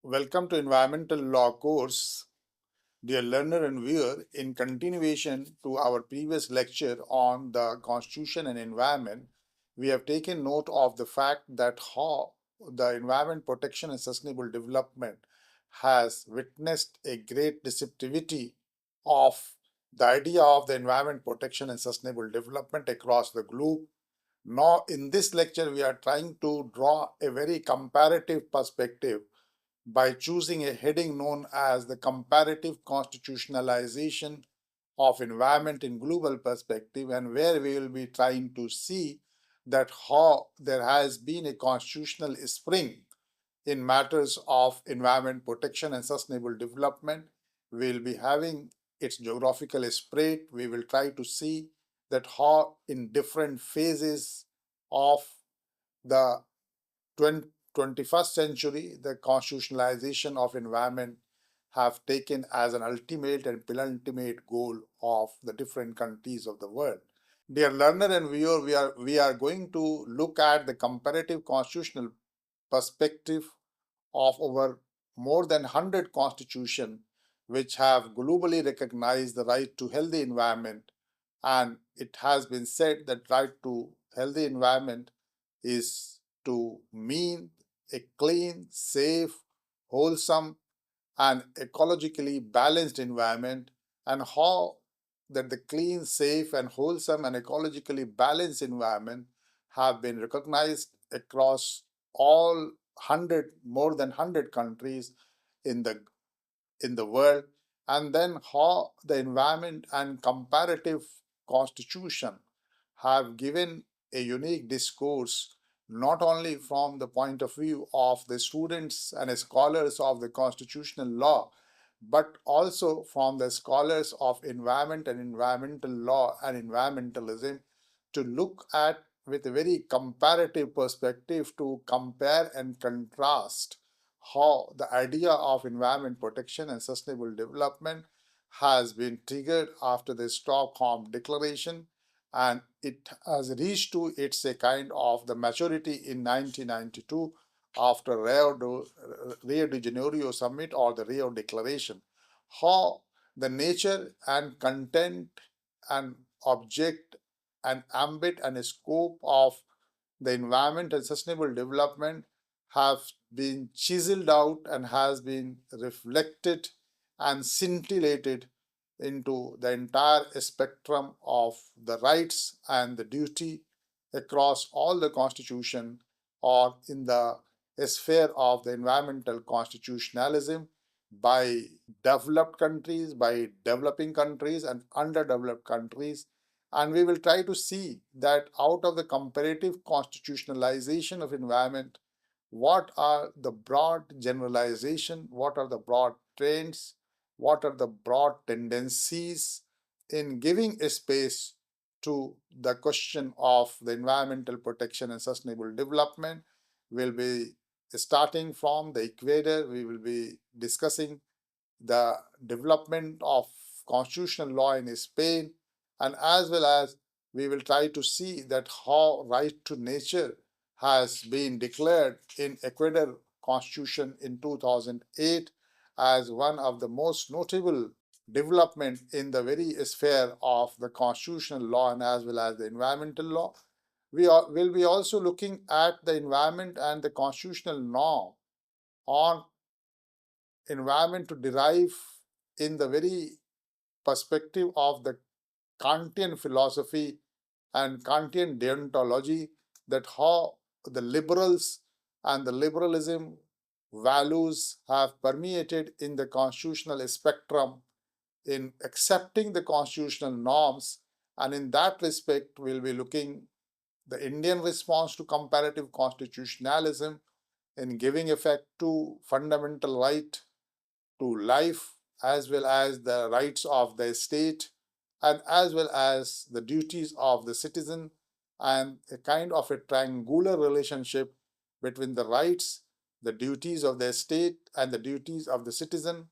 Welcome to Environmental Law course, dear learner and viewer. In continuation to our previous lecture on the Constitution and environment, we have taken note of the fact that how the environment protection and sustainable development has witnessed a great receptivity of the idea of the environment protection and sustainable development across the globe. Now, in this lecture, we are trying to draw a very comparative perspective by choosing a heading known as the comparative constitutionalization of environment in global perspective, and where we will be trying to see that how there has been a constitutional spring in matters of environment protection and sustainable development. We will be having its geographical spread. We will try to see that how in different phases of the 21st century, the constitutionalization of environment have taken as an ultimate and penultimate goal of the different countries of the world. Dear learner and viewer, we are going to look at the comparative constitutional perspective of over more than 100 constitutions which have globally recognized the right to healthy environment, and it has been said that right to healthy environment is to mean a clean, safe, wholesome, and ecologically balanced environment, and how that the clean, safe, and wholesome and ecologically balanced environment have been recognized across all 100, more than 100 countries in the world, and then how the environment and comparative constitution have given a unique discourse not only from the point of view of the students and scholars of the constitutional law, but also from the scholars of environment and environmental law and environmentalism, to look at with a very comparative perspective to compare and contrast how the idea of environment protection and sustainable development has been triggered after the Stockholm Declaration, and it has reached to its a kind of the maturity in 1992 after Rio de Janeiro summit or the Rio Declaration. How the nature and content and object and ambit and scope of the environment and sustainable development have been chiseled out and has been reflected and scintillated into the entire spectrum of the rights and the duty across all the constitution, or in the sphere of the environmental constitutionalism, by developed countries, by developing countries, and underdeveloped countries. And we will try to see that out of the comparative constitutionalization of environment, what are the broad generalization, what are the broad trends, what are the broad tendencies in giving a space to the question of the environmental protection and sustainable development. We'll be starting from the equator. We will be discussing the development of constitutional law in Spain, and as well as we will try to see that how right to nature has been declared in Ecuador constitution in 2008 as one of the most notable development in the very sphere of the constitutional law and as well as the environmental law. Will be also looking at the environment and the constitutional norm on environment to derive in the very perspective of the Kantian philosophy and Kantian deontology, that how the liberals and the liberalism values have permeated in the constitutional spectrum in accepting the constitutional norms. And in that respect, we'll be looking the Indian response to comparative constitutionalism in giving effect to fundamental right to life, as well as the rights of the state, and as well as the duties of the citizen, and a kind of a triangular relationship between the rights, the duties of the state, and the duties of the citizen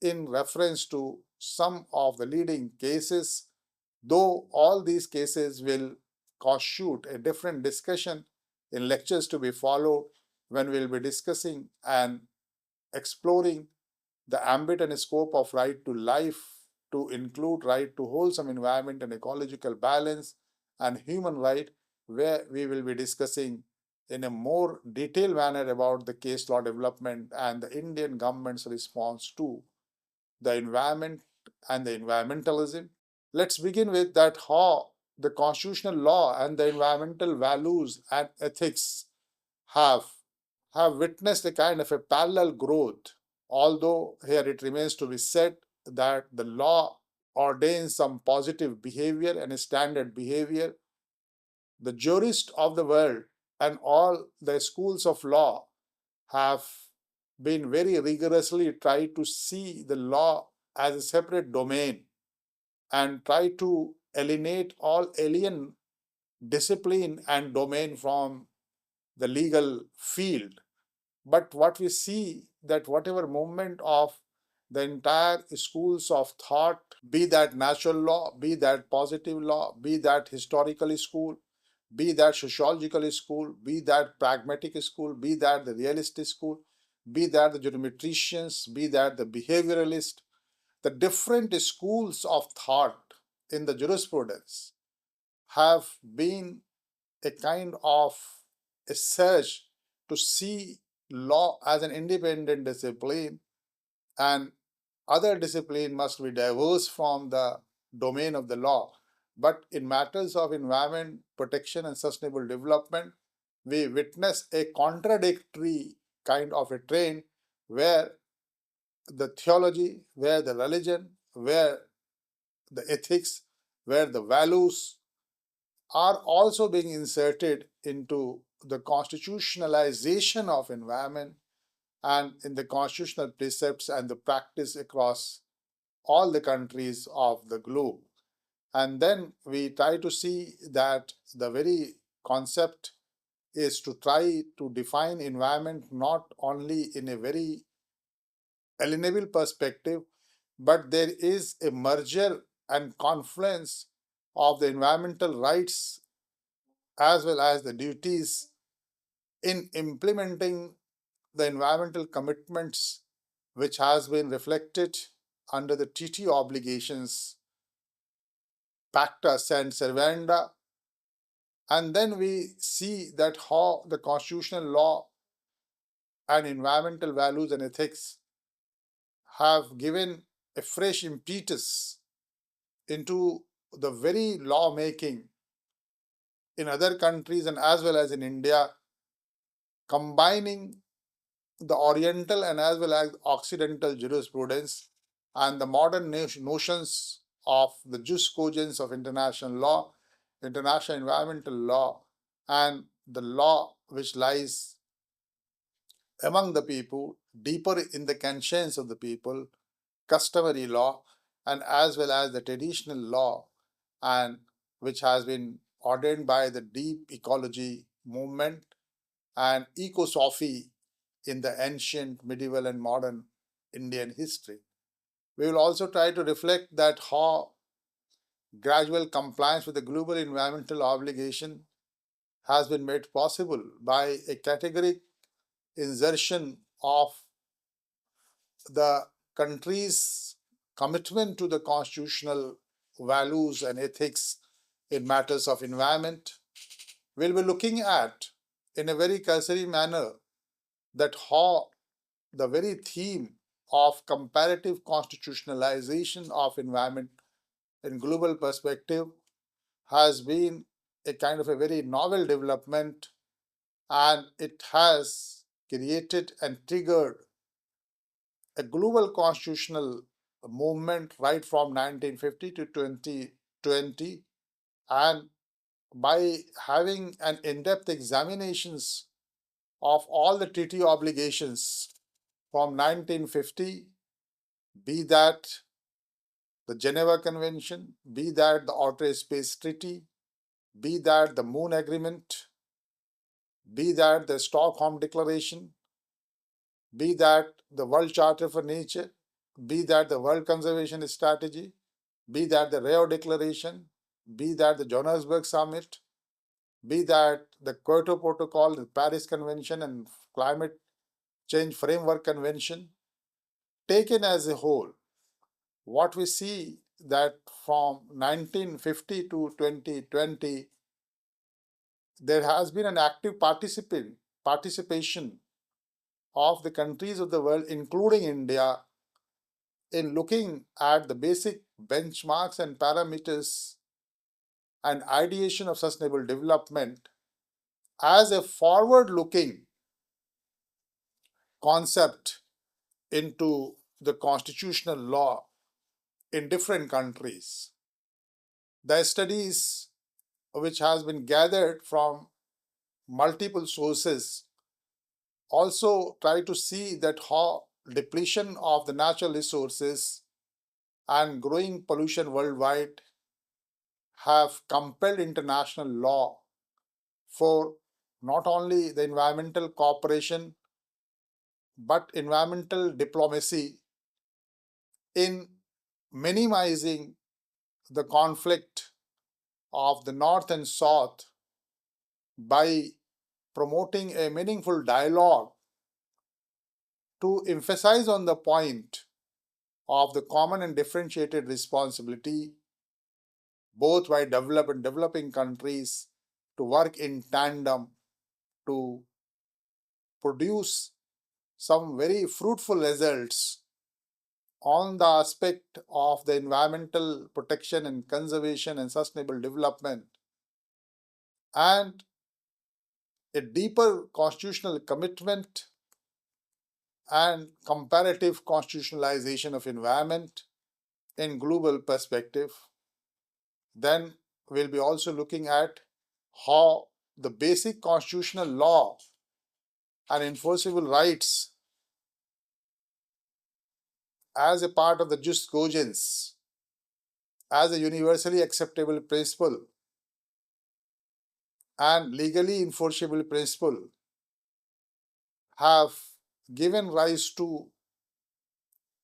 in reference to some of the leading cases, though all these cases will constitute a different discussion in lectures to be followed when we'll be discussing and exploring the ambit and scope of right to life to include right to wholesome environment and ecological balance and human right, where we will be discussing in a more detailed manner about the case law development and the Indian government's response to the environment and the environmentalism. Let's begin with that how the constitutional law and the environmental values and ethics have have witnessed a kind of a parallel growth, although here it remains to be said that the law ordains some positive behavior and a standard behavior. The jurists of the world and all the schools of law have been very rigorously try to see the law as a separate domain and try to alienate all alien discipline and domain from the legal field. But what we see that whatever movement of the entire schools of thought, be that natural law, be that positive law, be that historical school, be that sociological school, be that pragmatic school, be that the realist school, be that the geometricians, be that the behavioralist, the different schools of thought in the jurisprudence have been a kind of a search to see law as an independent discipline, and other discipline must be diverse from the domain of the law. But in matters of environment protection and sustainable development, we witness a contradictory kind of a trend where the theology, where the religion, where the ethics, where the values are also being inserted into the constitutionalization of environment and in the constitutional precepts and the practice across all the countries of the globe. And then we try to see that the very concept is to try to define environment not only in a very alienable perspective, but there is a merger and confluence of the environmental rights as well as the duties in implementing the environmental commitments which has been reflected under the treaty obligations, Pacta Sunt Servanda, and then we see that how the constitutional law and environmental values and ethics have given a fresh impetus into the very lawmaking in other countries and as well as in India, combining the Oriental and as well as Occidental jurisprudence and the modern notions of the jus cogens of international law, international environmental law, and the law which lies among the people, deeper in the conscience of the people, customary law, and as well as the traditional law, and which has been ordained by the deep ecology movement and ecosophy in the ancient, medieval, and modern Indian history. We will also try to reflect that how gradual compliance with the global environmental obligation has been made possible by a categoric insertion of the country's commitment to the constitutional values and ethics in matters of environment. We'll be looking at, in a very cursory manner, that how the very theme of comparative constitutionalization of environment in global perspective has been a kind of a very novel development, and it has created and triggered a global constitutional movement right from 1950 to 2020, and by having an in-depth examinations of all the treaty obligations from 1950, be that the Geneva Convention, be that the Outer Space Treaty, be that the Moon Agreement, be that the Stockholm Declaration, be that the World Charter for Nature, be that the World Conservation Strategy, be that the Rio Declaration, be that the Johannesburg Summit, be that the Kyoto Protocol, the Paris Convention, and climate Change Framework Convention. Taken as a whole, what we see that from 1950 to 2020, there has been an active participation of the countries of the world, including India, in looking at the basic benchmarks and parameters and ideation of sustainable development as a forward looking concept into the constitutional law in different countries. The studies which has been gathered from multiple sources also try to see that how depletion of the natural resources and growing pollution worldwide have compelled international law for not only the environmental cooperation but environmental diplomacy in minimizing the conflict of the North and South by promoting a meaningful dialogue to emphasize on the point of the common and differentiated responsibility both by developed and developing countries to work in tandem to produce some very fruitful results on the aspect of the environmental protection and conservation and sustainable development, and a deeper constitutional commitment and comparative constitutionalization of environment in global perspective. Then we'll be also looking at how the basic constitutional law and enforceable rights as a part of the jus cogens, as a universally acceptable principle and legally enforceable principle, have given rise to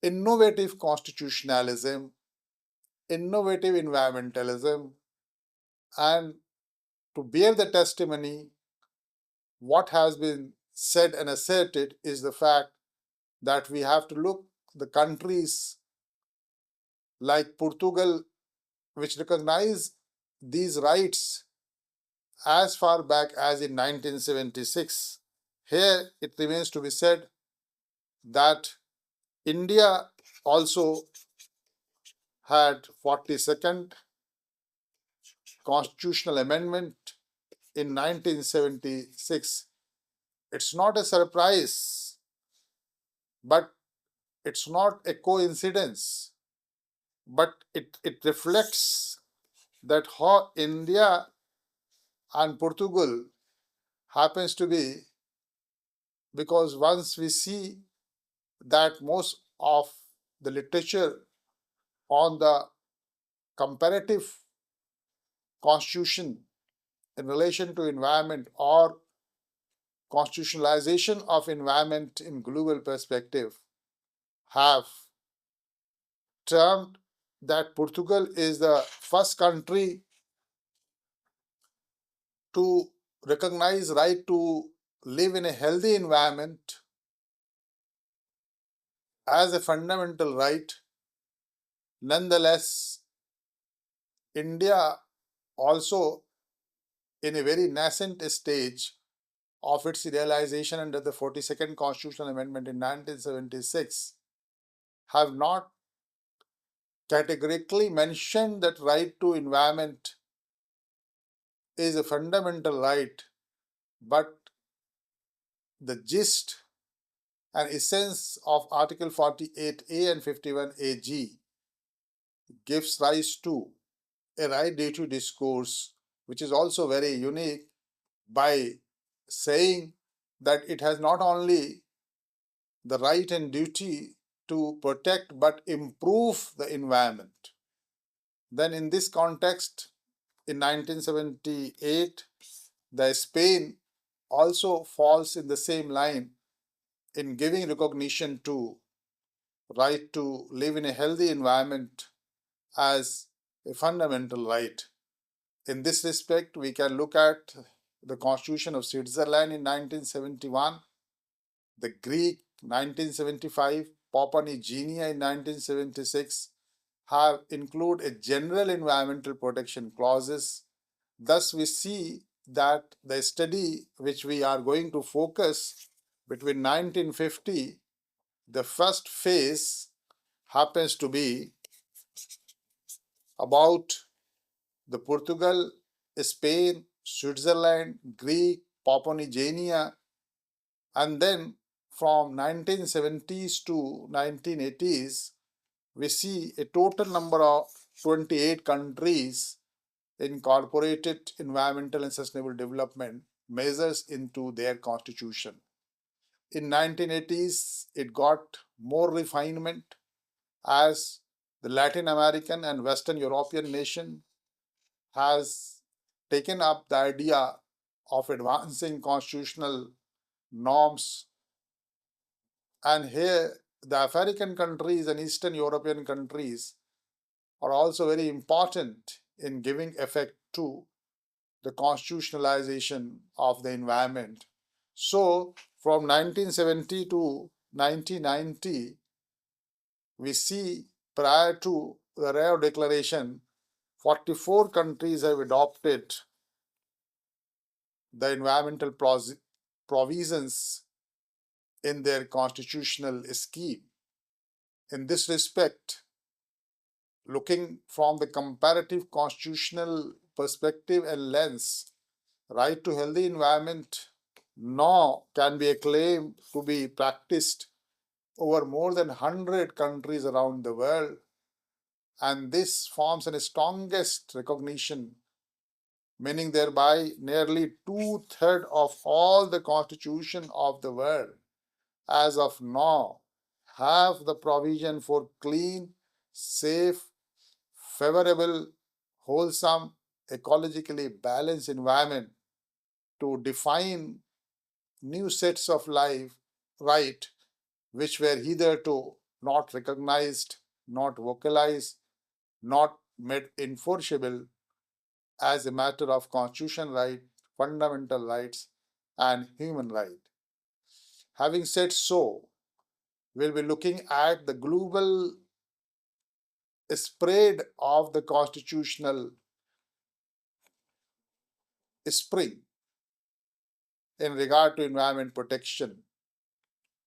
innovative constitutionalism, innovative environmentalism, and to bear the testimony, what has been said and asserted is the fact that we have to look the countries like Portugal, which recognize these rights as far back as in 1976. Here it remains to be said that India also had 42nd constitutional amendment in 1976. It's not a surprise, but it's not a coincidence, but it reflects that how India and Portugal happens to be, because once we see that most of the literature on the comparative constitution in relation to environment or constitutionalization of environment in global perspective have termed that Portugal is the first country to recognize right to live in a healthy environment as a fundamental right. Nonetheless, India also in a very nascent stage of its realization under the 42nd Constitutional Amendment in 1976 have not categorically mentioned that right to environment is a fundamental right, but the gist and essence of Article 48A and 51AG gives rise to a right due discourse, which is also very unique by saying that it has not only the right and duty to protect but improve the environment. Then in this context, in 1978, the Spain also falls in the same line in giving recognition to right to live in a healthy environment as a fundamental right. In this respect, we can look at the Constitution of Switzerland in 1971, the Greek 1975, Papua New Guinea in 1976 have include a general environmental protection clauses. Thus, we see that the study which we are going to focus between 1950, the first phase happens to be about the Portugal, Spain, Switzerland, Greek, Papua New Guinea, and then from 1970s to 1980s, we see a total number of 28 countries incorporated environmental and sustainable development measures into their constitution. In 1980s, it got more refinement as the Latin American and Western European nation has taken up the idea of advancing constitutional norms. And here, the African countries and Eastern European countries are also very important in giving effect to the constitutionalization of the environment. So, from 1970 to 1990, we see prior to the Rio Declaration, 44 countries have adopted the environmental provisions in their constitutional scheme. In this respect, looking from the comparative constitutional perspective and lens, right to healthy environment now can be acclaimed to be practiced over more than 100 countries around the world, and this forms the strongest recognition, meaning thereby nearly two-thirds of all the constitution of the world as of now have the provision for clean, safe, favorable, wholesome, ecologically balanced environment to define new sets of life right which were hitherto not recognized, not vocalized, not made enforceable as a matter of constitutional right, fundamental rights, and human right. Having said so, we'll be looking at the global spread of the constitutional spring in regard to environment protection.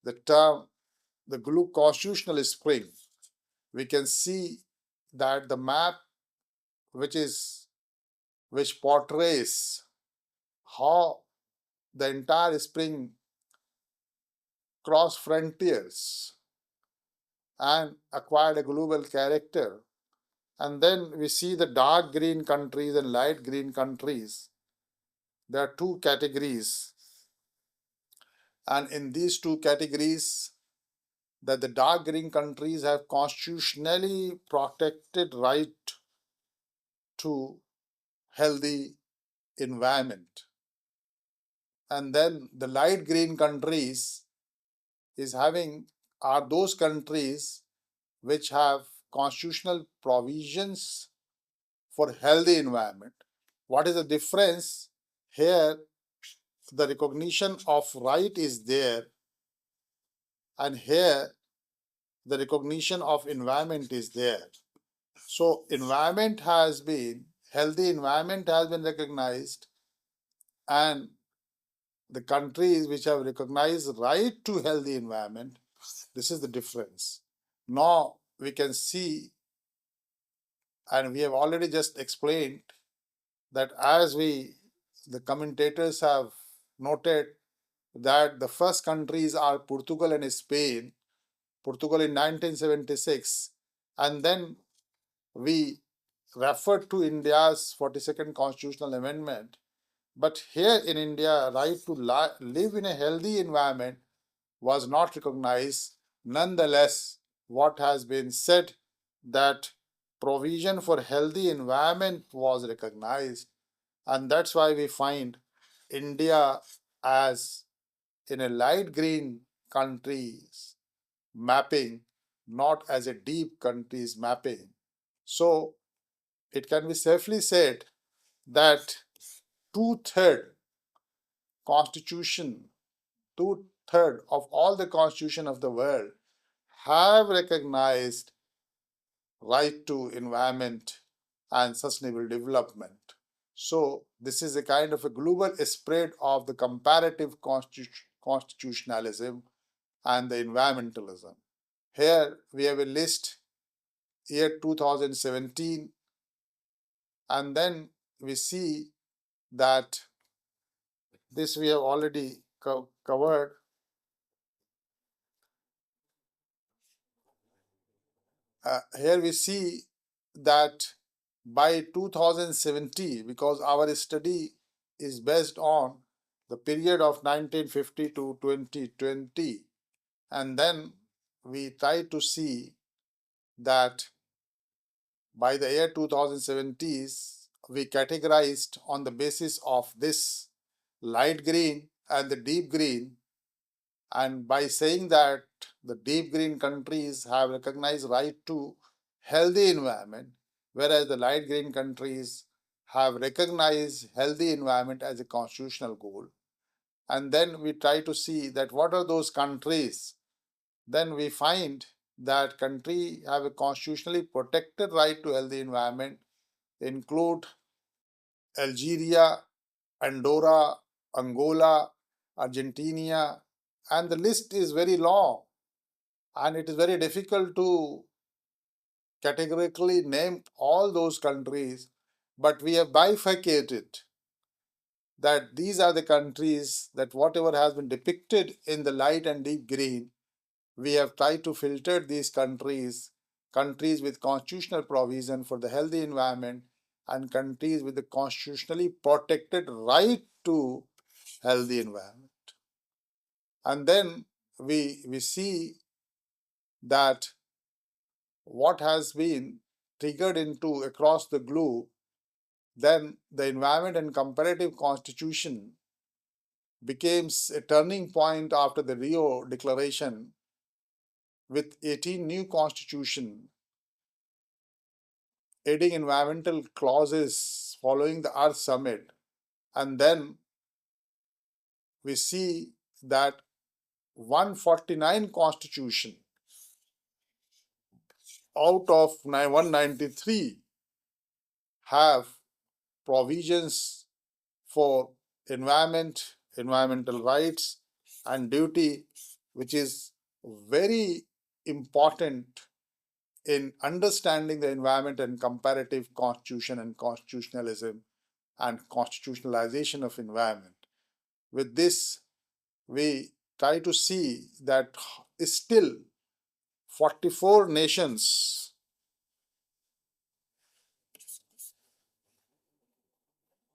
The term, the constitutional spring, we can see that the map which portrays how the entire spring crossed frontiers and acquired a global character. And then we see the dark green countries and light green countries. There are two categories. And in these two categories, that the dark green countries have constitutionally protected right to healthy environment. And then the light green countries are those countries which have constitutional provisions for healthy environment. What is the difference? Here, the recognition of right is there, and here, the recognition of environment is there. So, healthy environment has been recognized, and the countries which have recognized right to healthy environment, this is the difference. Now, we can see, and we have already just explained, that the commentators have noted that the first countries are Portugal and Spain, Portugal in 1976, and then we referred to India's 42nd constitutional amendment. But here in India, right to live in a healthy environment was not recognized. Nonetheless, what has been said that provision for healthy environment was recognized, and that's why we find India as in a light green countries mapping, not as a deep countries mapping. So it can be safely said that two-third constitution, third of all the constitution of the world have recognized right to environment and sustainable development. So this is a kind of a global spread of the comparative constitutionalism and the environmentalism. Here we have a list year 2017, and then we see that this we have already covered. Here we see that by 2070, because our study is based on the period of 1950 to 2020, and then we try to see that by the year 2070s, we categorized on the basis of this light green and the deep green, and by saying that the deep green countries have recognized right to healthy environment, whereas the light green countries have recognized healthy environment as a constitutional goal. And then we try to see that what are those countries. Then we find that countries have a constitutionally protected right to healthy environment include Algeria, Andorra, Angola, Argentina, and the list is very long, and it is very difficult to categorically name all those countries, but we have bifurcated that these are the countries that whatever has been depicted in the light and deep green, we have tried to filter these countries, countries with constitutional provision for the healthy environment and countries with the constitutionally protected right to healthy environment. And then we see that what has been triggered into across the globe, then the environment and comparative constitution becomes a turning point after the Rio Declaration with 18 new constitution adding environmental clauses following the Earth Summit. And then we see that 149 constitution out of 193 have provisions for environment, environmental rights and duty, which is very important in understanding the environment and comparative constitution and constitutionalism and constitutionalization of environment. With this, we try to see that still 44 nations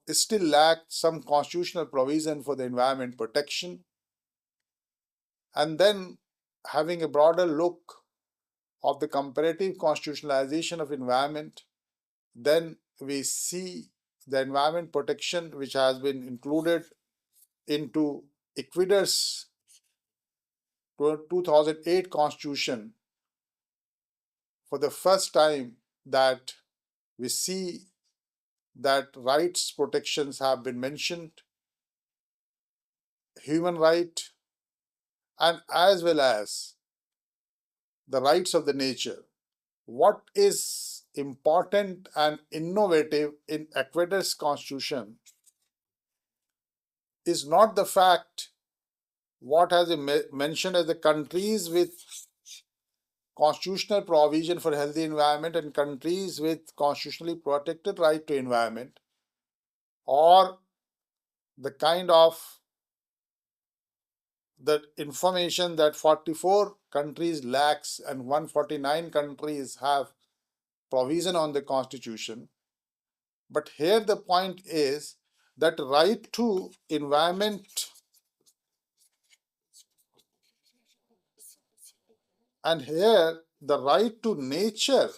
still lack some constitutional provision for the environment protection. And then having a broader look of the comparative constitutionalization of environment, then we see the environment protection which has been included into Ecuador's 2008 constitution. For the first time that we see that rights protections have been mentioned, human right, and as well as the rights of the nature. What is important and innovative in Ecuador's constitution is not the fact what has been mentioned as the countries with constitutional provision for healthy environment and countries with constitutionally protected right to environment, or the kind of the information that 44 countries lacks and 149 countries have provision on the constitution. But here the point is that right to environment and here the right to nature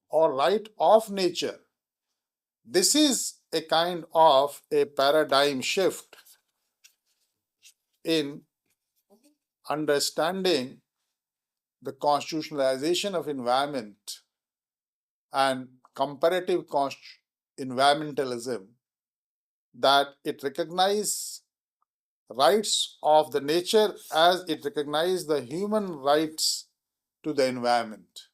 or right of nature, this is a kind of a paradigm shift in understanding the constitutionalization of environment and comparative environmentalism, that it recognizes rights of the nature as it recognizes the human rights to the environment.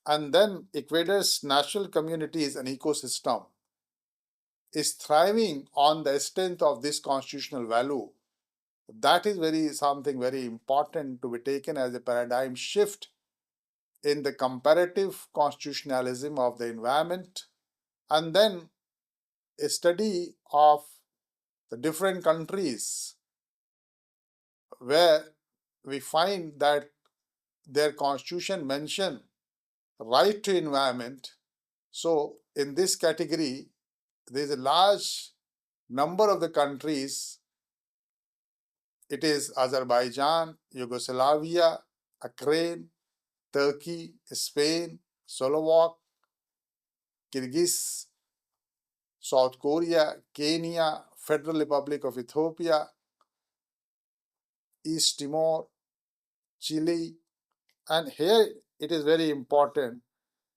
And then Ecuador's natural communities and ecosystem is thriving on the strength of this constitutional value. That is very something very important to be taken as a paradigm shift in the comparative constitutionalism of the environment. And then a study of the different countries where we find that their constitution mention right to environment. So in this category, there is a large number of the countries. It is Azerbaijan, Yugoslavia, Ukraine, Turkey, Spain, Slovak, Kyrgyz, South Korea, Kenya, Federal Republic of Ethiopia, East Timor, Chile, and here it is very important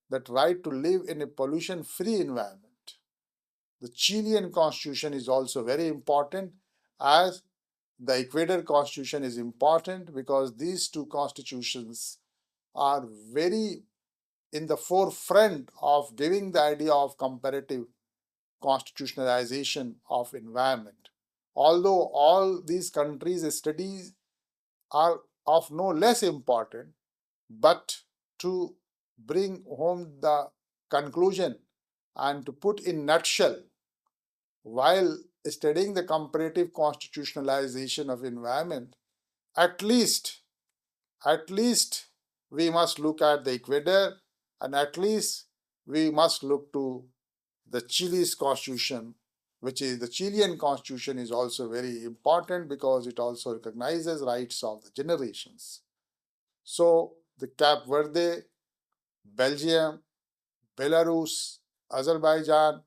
that right to live in a pollution-free environment. The Chilean constitution is also very important, as the Ecuador constitution is important, because these two constitutions are very in the forefront of giving the idea of comparative constitutionalization of environment. Although all these countries' studies are of no less important, but to bring home the conclusion and to put in nutshell, while studying the comparative constitutionalization of environment, at least at least we must look at the Ecuador, and at least we must look to the Chile's constitution, which is the Chilean constitution is also very important because it also recognizes rights of the generations. So the Cape Verde, Belgium, Belarus, Azerbaijan,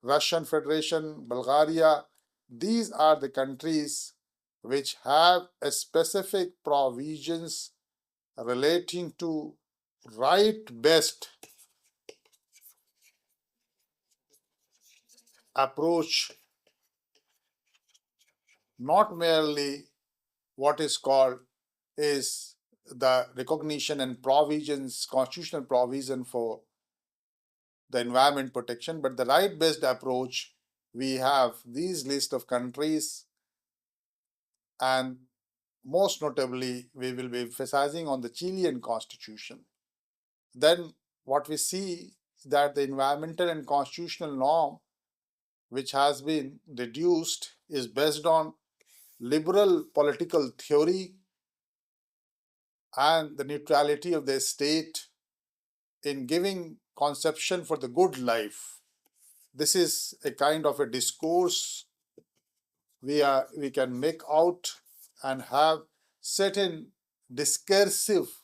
Russian Federation, Bulgaria, these are the countries which have a specific provisions relating to right-based approach, not merely what is called is the recognition and provisions, constitutional provision for the environment protection, but the right-based approach. We have these list of countries, and most notably, we will be emphasizing on the Chilean constitution. Then what we see is that the environmental and constitutional norm which has been reduced is based on liberal political theory and the neutrality of the state in giving conception for the good life. This is a kind of a discourse we can make out and have certain discursive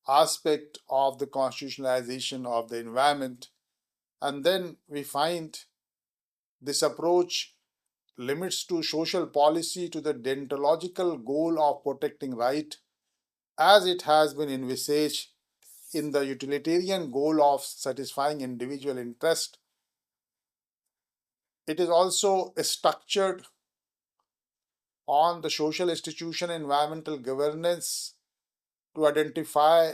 aspect of the constitutionalization of the environment. And then we find this approach limits to social policy to the deontological goal of protecting right, as it has been envisaged in the utilitarian goal of satisfying individual interest. It is also structured on the social institution and environmental governance to identify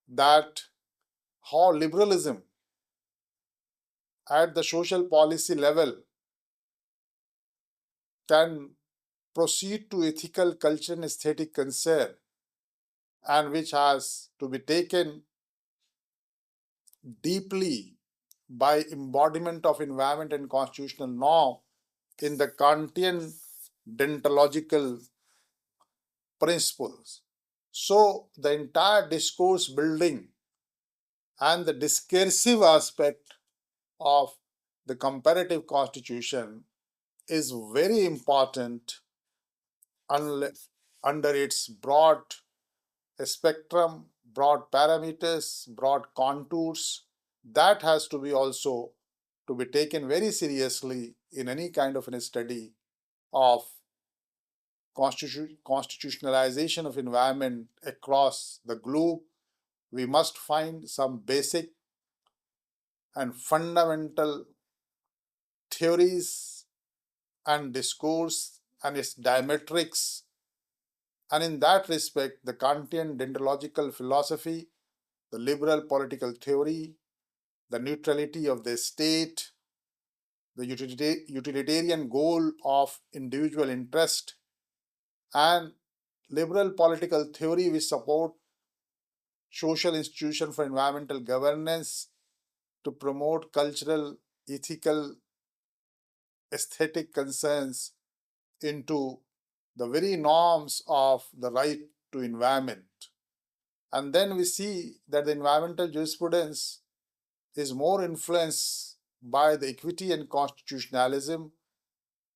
that how liberalism at the social policy level can proceed to ethical, cultural, and aesthetic concern, and which has to be taken deeply by embodiment of environment and constitutional norm in the Kantian deontological principles. So the entire discourse building and the discursive aspect of the comparative constitution is very important under its broad spectrum, broad parameters, broad contours. That has to be also to be taken very seriously in any kind of a study of constitutionalization of environment across the globe. We must find some basic and fundamental theories and discourse and its diametrics. And in that respect, the Kantian deontological philosophy, the liberal political theory, the neutrality of the state, the utilitarian goal of individual interest, and liberal political theory which support social institution for environmental governance to promote cultural, ethical, aesthetic concerns into the very norms of the right to environment. And then we see that the environmental jurisprudence is more influenced by the equity and constitutionalism.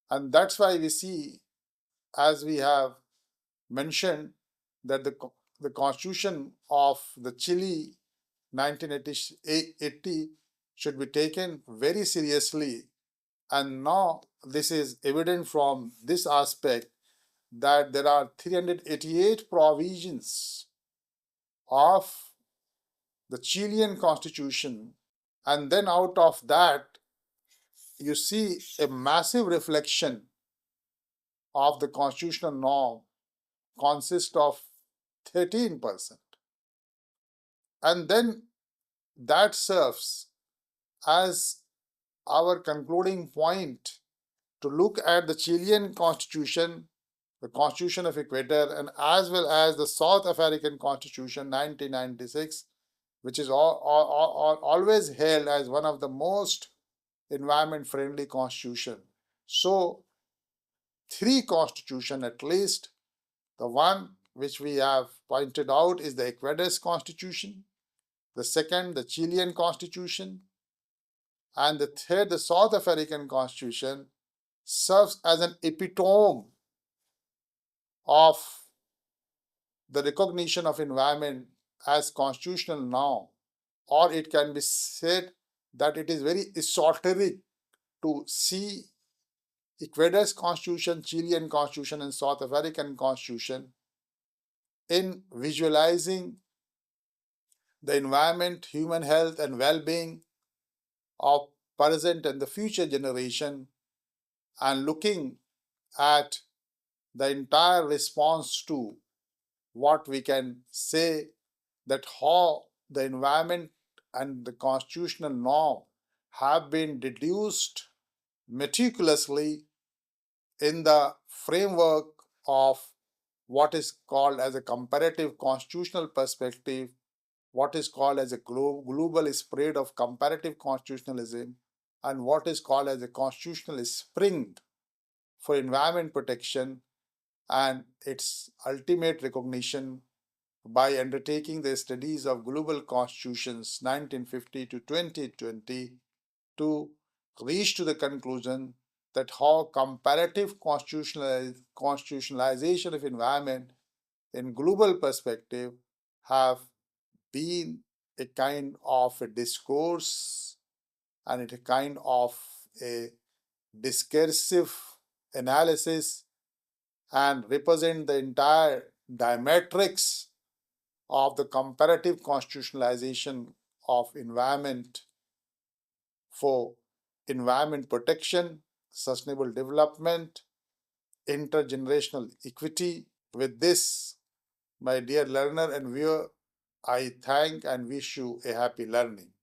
And that's why we see, as we have mentioned, that the constitution of the Chile 1980 should be taken very seriously. And now this is evident from this aspect that there are 388 provisions of the Chilean constitution, and then out of that, you see a massive reflection of the constitutional norm consists of 13%. And then that serves as our concluding point to look at the Chilean constitution, the Constitution of Ecuador, and as well as the South African Constitution 1996, which is always hailed as one of the most environment friendly constitution. So, three constitution at least. The one which we have pointed out is the Ecuador's constitution, the second, the Chilean constitution, and the third, the South African constitution, serves as an epitome of the recognition of environment as constitutional now, or it can be said that it is very esoteric to see Ecuador's constitution, Chilean constitution, and South African constitution in visualizing the environment, human health, and well-being of present and the future generation, and looking at the entire response to what we can say that how the environment and the constitutional norm have been deduced meticulously in the framework of what is called as a comparative constitutional perspective, what is called as a global spread of comparative constitutionalism, and what is called as a constitutional spring for environment protection, and its ultimate recognition by undertaking the studies of global constitutions 1950 to 2020 to reach to the conclusion that how comparative constitutionalization of environment in global perspective have been a kind of a discourse and it a kind of a discursive analysis and represent the entire diametrics of the comparative constitutionalization of environment for environment protection, sustainable development, intergenerational equity. With this, my dear learner and viewer, I thank and wish you a happy learning.